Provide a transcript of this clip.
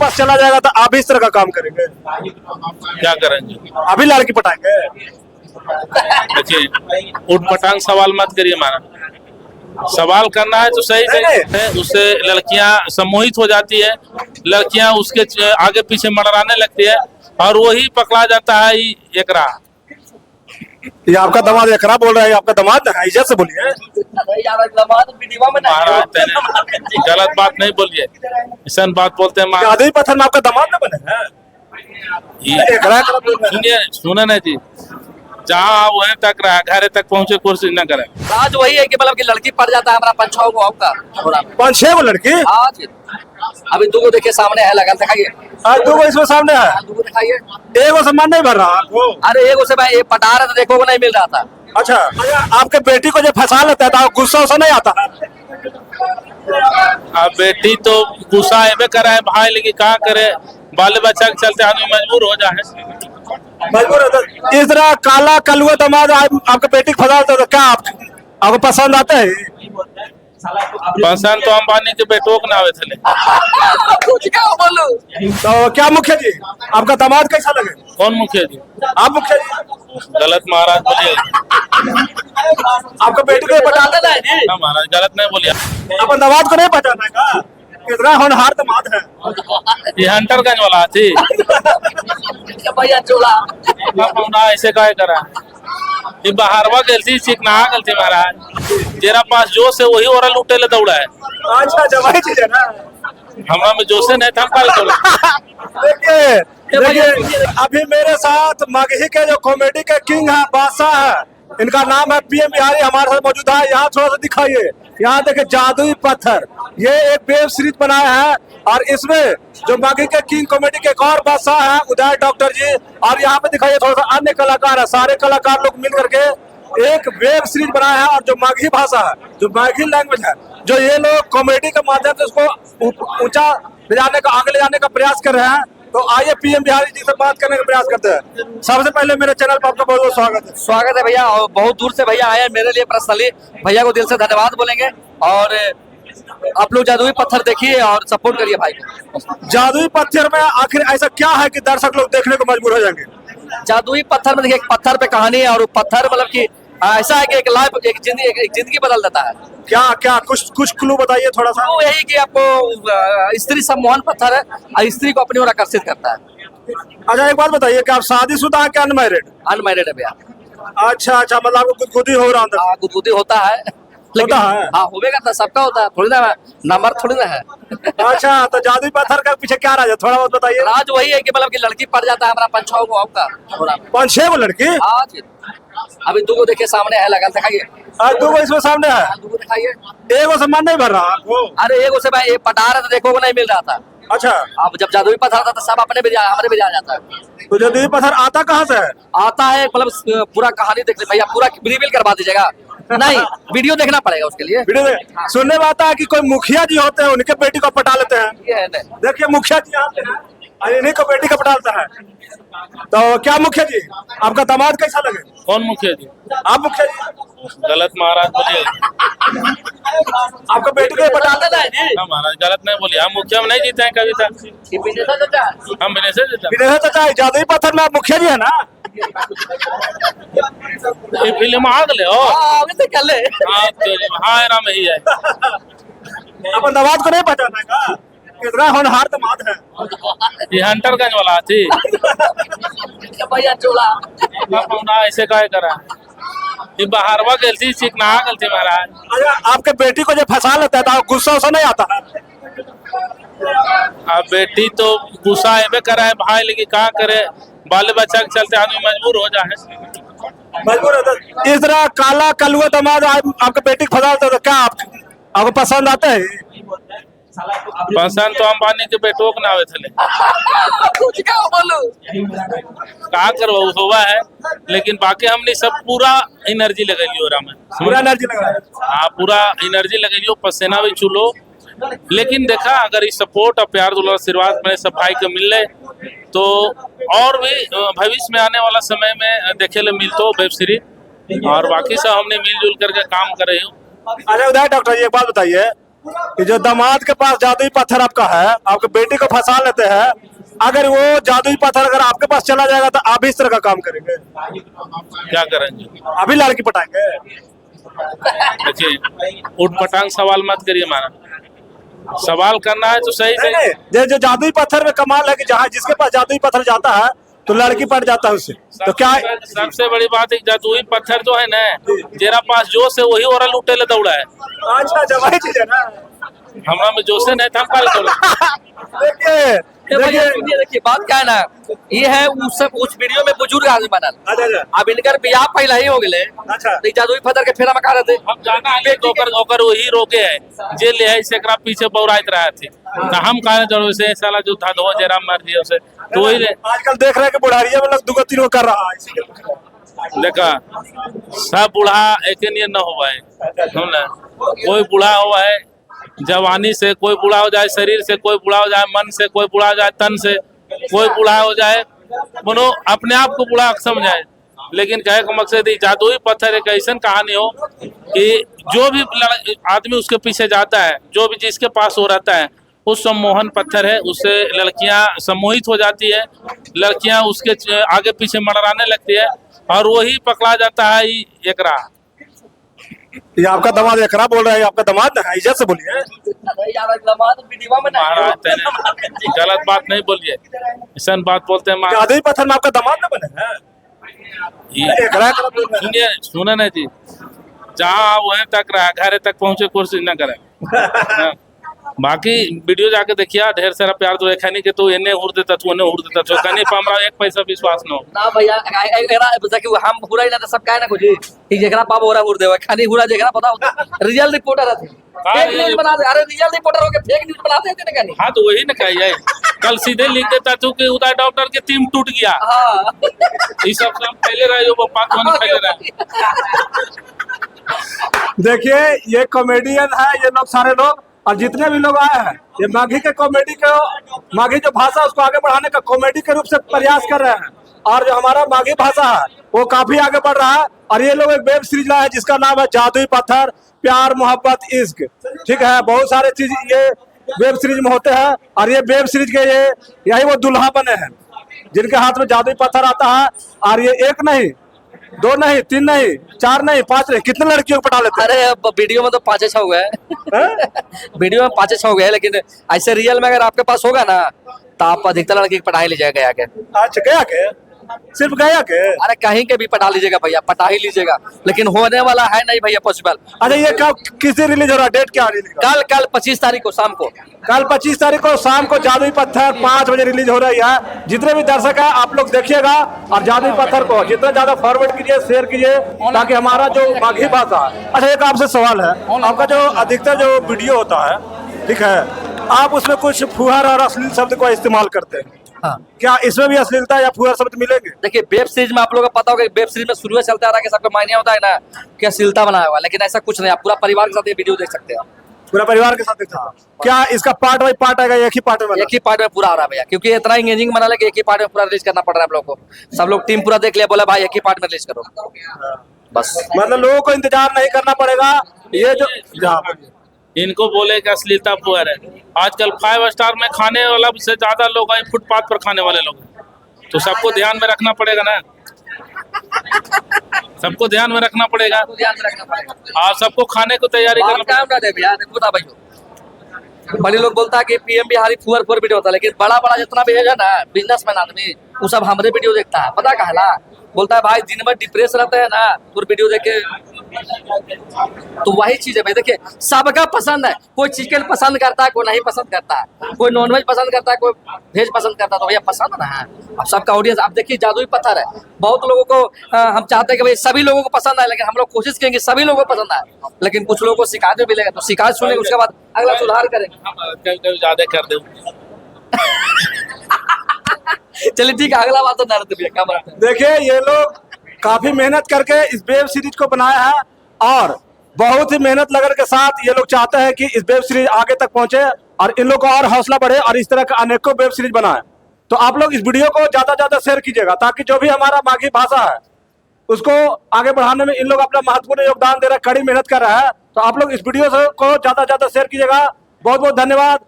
पास चला जाएगा तो आप भी इस तरह का काम करेंगे? क्या करेंगे? अभी लड़की पटाएंगे? देखिए, उठपटांग सवाल मत करिए हमारा। सवाल करना है तो सही है, उससे लड़कियां सम्मोहित हो जाती है, लड़कियां उसके आगे पीछे मडराने लगती है और वही पकड़ा जाता है एकरा। ये आपका दामाद एकरा बोल रहा है, आपका दामाद है, इज्जत से बोलिए। महाराज गलत बात नहीं बोलिए, ऐसा बात बोलते हैं महाराज। जादुई पत्थर में आपका दामाद न बने हैं? एकरा सुनिए, सुने ना जी, जहाँ वहीं तक रहा, घरे तक पहुँचे कोशिश न करें। आज वही है कि मतलब कि लड़की पड़ जाता है हमारा 5-6 को आपका 5-6 को लड़की? आज अभी 2 को देखिए सामने है, लगा दिखाइए। आज 2 को इसमें सामने है, 2 को दिखाइए। 1 को सम्मान नहीं भर रहा आपको? अरे 1 से भाई ये पटा रहे तो देखो को नहीं मिल रहा था। अच्छा, आपके बेटी को जब फंसा लेता है तो गुस्सा उसा नहीं आता है? अब बेटी तो गुस्सा एबे करे है भाई, लेकिन क्या करे, बाल बच्चा के चलते आदमी मजबूर हो जाए। मजबूर होता है। इस तरह काला कलुआ दामाद आपके बेटी को फंसा देता तो क्या आपको पसंद आता है? पसंद तो अंबानी के बेटों को ना आवे थे। कुछ क्या बोलूं? तो क्या मुखिया जी, आपका दामाद कैसा लगे? कौन मुखिया जी? आप मुखिया जी? गलत महाराज बोलिए। आपका बेटी को पटाना है जी? ना महाराज गलत नहीं बोलिए। अपन दामाद को नहीं पटाना है का? कितना होनहार दामाद है। ये हंटरगंज वाला थी भैया चोला ना, ऐसे काहे करा, ये बाहरवा गलती चिकना गलती महाराज, तेरा पास जोश है वही ओरा लूटे ले दौड़ा है। अच्छा, वही चीज है ना, हमरा में जोशे नहीं था, देखिए अभी मेरे साथ मगही के जो कॉमेडी के किंग है, बादशाह है, इनका नाम है पीएम बिहारी, हमारे साथ मौजूद है। यहाँ थोड़ा सा दिखाइए, यहाँ देखिए जादुई पत्थर, ये एक वेब सीरीज बनाया है और इसमें जो मगही के किंग कॉमेडी के एक और बादशाह है उदय डॉक्टर जी, और यहाँ पे दिखाइए थोड़ा सा अन्य कलाकार है, सारे कलाकार लोग मिल करके एक वेब सीरीज बनाया है। और जो मगही भाषा है, जो मगही लैंग्वेज है, जो ये लोग कॉमेडी के माध्यम से उसको ऊंचा ले जाने का, आगे ले जाने का प्रयास कर रहे हैं। तो आइए पीएम बिहारी जी से बात करने का प्रयास करते हैं। सबसे पहले मेरे चैनल पर आपका बहुत बहुत स्वागत है। स्वागत है भैया, और बहुत दूर से भैया आए हैं मेरे लिए, पर्सनली भैया को दिल से धन्यवाद बोलेंगे। और आप लोग जादुई पत्थर देखिए और सपोर्ट करिए भाई को। जादुई पत्थर में आखिर ऐसा क्या है कि दर्शक लोग देखने को मजबूर हो जाएंगे? जादुई पत्थर में देखिए, एक पत्थर पे कहानी है, और वो पत्थर मतलब कि ऐसा है कि एक लाइफ, एक जिंदगी बदल देता है। क्या क्या कुछ क्लू बताइए थोड़ा सा। तो यही कि आपको स्त्री सम्मोहन पत्थर है और स्त्री को अपनी ओर आकर्षित करता है। अच्छा, एक बात बताइए कि आप शादीशुदा हैं क्या अनमैरिड? अनमैरिड है भैया। अच्छा अच्छा, मतलब आपको गुदगुदी हो रहा है? गुदगुदी होता है, लेकिन होता है? हाँ होगा करता, सबका होता है, थोड़ी ना नंबर थोड़ी ना है। अच्छा, तो जादुई पत्थर का पीछे क्या राज है, थोड़ा बहुत बताइए। राज वही है कि मतलब कि लड़की पड़ जाता है हमारा 5-6 को आपका 5-6 को लड़की? आज अभी 2 को देखिए सामने है, लगा दिखाइए। आज 2 को इसमें सामने है, 2 को दिखाइए। 1 को सम्मान नहीं भर रहा आपको? अरे 1 से भाई ये पटा रहे तो देखो को नहीं मिल रहा था। अच्छा, अब जब जादुई पत्थर आता तो सब अपने भी हमारे भी आ जाता है। तो जादुई पत्थर आता कहाँ से है? आता है मतलब पूरा कहानी देख ले भैया, पूरा रिवील करवा दीजिएगा। नहीं, वीडियो देखना पड़ेगा उसके लिए। वीडियो सुनने में आता है कि कोई मुखिया जी होते हैं, उनके बेटी को पटा लेते हैं। ये है देखिए मुखिया जी यहाँ पे हैं और इन्हीं को बेटी को पटाता है। तो क्या मुखिया जी, आपका दामाद कैसा लगे? कौन मुखिया जी? आप मुखिया जी? गलत महाराज बोलिए। आपका बेटी को पटाता है जी? ना महाराज गलत नहीं बोलिए, हम मुखिया में नहीं जीते हैं कभी तक, हम विनेश जीते हैं। विनय चाचा, जादुई पत्थर में आप मुखिया जी है ना? ये फिल्म आ गए हो? अभी तो कर ले। हाँ एरा में ही है। अपन दामाद को नहीं पटाना है का? कितना होनहार दामाद है। ये हंटरगंज वाला थी भैया चोला ना, ऐसे काहे करा, ये बाहरवा गलती चिकना गलती महाराज। अच्छा, आपके बेटी को जब फंसा लेता है तो गुस्सा उसा नहीं आता है? अब बेटी तो गुस्सा एबे करे है भाई, लेकिन क्या करे, बाल बच्चा के चलते आदमी मजबूर हो जाए। मजबूर होता है। इस तरह काला कलुआ दामाद आपके बेटी को फंसा देता तो क्या आपको पसंद आता है? पसंद तो अंबानी के बेटों को ना आवे थे। कुछ क्या बोलूं? क्या करो हुआ है, लेकिन बाकी हमने सब पूरा एनर्जी लगेलियो ओरा में, पूरा एनर्जी लग रहा है। हाँ पूरा एनर्जी लगेलियो, पसीना भी चुलो। लेकिन देखा, अगर इस सपोर्ट और प्यार दुलार आशीर्वाद मेरे सब भाई को मिल तो और भी भविष्य में आने वाला समय में देखे ले मिलतो वेब सीरीज, और बाकी सब हमने मिलजुल करके काम कर रहे हो। अरे उदय डॉक्टर जी, एक बात बताइए, कि जो दामाद के पास जादुई पत्थर आपका है, आपके बेटी को फंसा लेते हैं, अगर वो जादुई पत्थर अगर आपके पास चला जाएगा तो आप भी इस तरह का काम करेंगे? क्या करेंगे? अभी लड़की पटाएंगे? देखिए, उठ पटांग सवाल मत करिए हमारा। सवाल करना है तो सही नहीं, सही। नहीं, जो जादुई पत्थर में कमाल है कि जहाँ जिसके पास जादुई पत्थर जाता है तो लड़की पट जाता है उससे, तो क्या? सबसे बड़ी बात है जादुई पत्थर जो है ना, जेरा पास जोश है वही ओरा लूटे ले दौड़ा है। अच्छा, वही चीज है ना। हमरा में जोश नहीं था, हम काहे दौड़ा। देखिए देखिए बात क्या है ना, ये है उस वीडियो में बुजुर्ग आदमी बनल। अच्छा, अब इनकर बियाह पहले ही हो गए। अच्छा। तो जादुई पत्थर के फेरा में का रहते। हम जाना है तो ओकर वही रोके है, जे ले है से एकरा पीछे बौराइत रहा थी, तो हम काहे जरूर से साला जो था दो जेरा मार दिया उसे, तो वही ले। आजकल देख रहे हैं कि बुढ़ारिया में लोग 2-3 कर रहा है। देखा सब बूढ़ा एक नहीं न हुआ है, ना कोई बूढ़ा हुआ है जवानी से, कोई बूढ़ा हो जाए शरीर से, कोई बूढ़ा हो जाए मन से, कोई बूढ़ा हो जाए तन से, कोई बूढ़ा हो जाए मनो अपने आप को बूढ़ा समझाए। लेकिन कहे का मकसद जादुई पत्थर एक ऐसा कहानी हो कि जो भी आदमी उसके पीछे जाता है, जो भी जिसके पास हो रहता है, उस सम्मोहन पत्थर है, उससे लड़कियां सम्मोहित हो जाती है, लड़कियां उसके आगे पीछे मंडराने लगती है और वही पकड़ा जाता है एकरा। ये आपका दामाद एकरा बोल रहा है, आपका दामाद है, इज्जत से बोलिए। महाराज तेने गलत बात नहीं बोलिए, ऐसा बात बोलते हैं महाराज। जादुई पत्थर में आपका दामाद न बने हैं? एकरा एकरा बोल रहे हैं। सुनिए सुने ना जी, जहाँ वहीं तक रहा घरे तक पहुंचे कोशिश न करें। हाँ। बाकी वीडियो जाके देखिए, ढेर सारा प्यार तो रेखा नहीं के तो इन्हें उड़ देता तू उन्हें उड़ देता तो कहीं पर हमरा एक पैसा विश्वास न हो ना भैया एकरा कि हम पूरा ही ना तो सब काहे ना खोजी कि जेकरा पाप हो रहा उड़ देवे खाली हुरा जेकरा पता हो रियल रिपोर्टर है, फेक न्यूज बना दे। अरे रियल रिपोर्टर हो के फेक न्यूज बनाते हैं कि नहीं? हाँ तो वही ना कहिए, कल सीधे लिख देता तू कि उदय डॉक्टर के टीम टूट गया। हाँ ये सब पहले रहे जो बात होने पहले रहे। देखिए ये कॉमेडियन है, ये लोग सारे लोग और जितने भी लोग आए हैं ये माघी के कॉमेडी को, माघी जो भाषा उसको आगे बढ़ाने का कॉमेडी के रूप से प्रयास कर रहे हैं। और जो हमारा माघी भाषा है वो काफी आगे बढ़ रहा है। और ये लोग एक वेब सीरीज लाए है जिसका नाम है जादुई पत्थर, प्यार मोहब्बत इश्क। ठीक है, बहुत सारे चीज ये वेब सीरीज में होते हैं। और ये वेब सीरीज के ये यही वो दुल्हा बने हैं जिनके हाथ में जादुई पत्थर आता है। और ये एक नहीं, 2 नहीं, 3 नहीं, 4 नहीं, 5 नहीं, कितने लड़कियों को पटा लेते हैं? अरे वीडियो में तो 5-6 हो गए। वीडियो में 5-6 हो गए, लेकिन ऐसे रियल में अगर आपके पास होगा ना तो आप अधिकतर लड़की की पढ़ाई लीजिएगा गया के। अच्छा, गया के? सिर्फ गया के? अरे कहीं के भी पटा लीजिएगा भैया, पटा ही लीजिएगा, लेकिन होने वाला है नहीं भैया पॉसिबल। अच्छा, ये कब किसी रिलीज हो रहा है? डेट क्या रिलीज? कल 25 तारीख को शाम को, कल 25 तारीख को शाम को जादुई पत्थर 5 बजे रिलीज हो रही है। जितने भी दर्शक है आप लोग देखिएगा और जादुई पत्थर को जितना ज्यादा फॉरवर्ड कीजिए, शेयर कीजिए, ताकि हमारा जो माघी भाषा है। अच्छा, एक आपसे सवाल है, आपका जो अधिकतर जो वीडियो होता है, ठीक है, आप उसमें कुछ फुहार और अश्लील शब्द को इस्तेमाल करते हैं। हाँ। क्या इसमें भी अश्लीलता या फुहार शब्द मिलेंगे? देखिए वेब सीरीज में आप लोगों को पता होगा, वेब सीरीज में शुरू से चलता आ रहा है कि सबको मायने होता है ना कि अश्लीलता बनाया हुआ, लेकिन ऐसा कुछ नहीं। आप पूरा परिवार के साथ ये वीडियो देख सकते हैं। पूरा परिवार के साथ देखते हैं। क्या इसका पार्ट बाई पार्ट आएगा, एक ही पार्ट में? एक ही पार्ट में पूरा आ रहा है भैया, क्योंकि इतना इंगेजिंग बना है कि एक ही पार्ट में पूरा रिलीज करना पड़ रहा है आप लोगों को। सब लोग टीम पूरा देख लिया, बोला भाई एक ही पार्ट में रिलीज करो बस। मतलब लोगों को इंतजार नहीं करना पड़ेगा। ये जो इनको बोले कि अश्लीलता फुहर है। आजकल 5 स्टार में खाने वाला से ज्यादा लोग हैं फुटपाथ पर खाने वाले लोग, तो सबको ध्यान में रखना पड़ेगा ना, सबको ध्यान में रखना पड़ेगा और सबको खाने को तैयारी करना पड़ेगा। बड़े लोग बोलता है कि पीएम बिहारी फुहर वीडियो होता है, लेकिन बड़ा बड़ा जितना भी है ना बिजनेसमैन आदमी, वो सब हमारे वीडियो देखता है। पता कहला बोलता है भाई दिन भर डिप्रेस रहते हैं ना, तो वीडियो देख के, तो वही चीज है भाई। देखिए सबका पसंद है, कोई चिकन पसंद करता है, कोई नहीं पसंद करता है, कोई नॉनवेज पसंद करता है, कोई वेज पसंद करता है, तो भैया पसंद ना है अब सबका ऑडियंस। आप देखिए जादुई पत्थर है, बहुत लोगों को हम चाहते हैं कि भाई सभी लोगों को पसंद आए, लेकिन हम लोग कोशिश करेंगे सभी लोगों को पसंद आए, लेकिन कुछ लोगों को शिकायत भी मिलेगा, तो शिकायत सुनेंगे उसके बाद अगला सुधार करेंगे। कभी ज्यादा कर दे। चलिए ठीक है, अगला बात तो ना क्या बात है। देखिए ये लोग काफी मेहनत करके इस वेब सीरीज को बनाया है और बहुत ही मेहनत लगन के साथ ये लोग चाहते हैं कि इस वेब सीरीज आगे तक पहुंचे और इन लोग को और हौसला बढ़े और इस तरह का अनेकों वेब सीरीज बनाए। तो आप लोग इस वीडियो को ज्यादा ज्यादा शेयर कीजिएगा, ताकि जो भी हमारा माघी भाषा है उसको आगे बढ़ाने में इन लोग अपना महत्वपूर्ण योगदान दे रहे हैं, कड़ी मेहनत कर रहा है। तो आप लोग इस वीडियो को ज्यादा से ज्यादा शेयर कीजिएगा। बहुत बहुत धन्यवाद।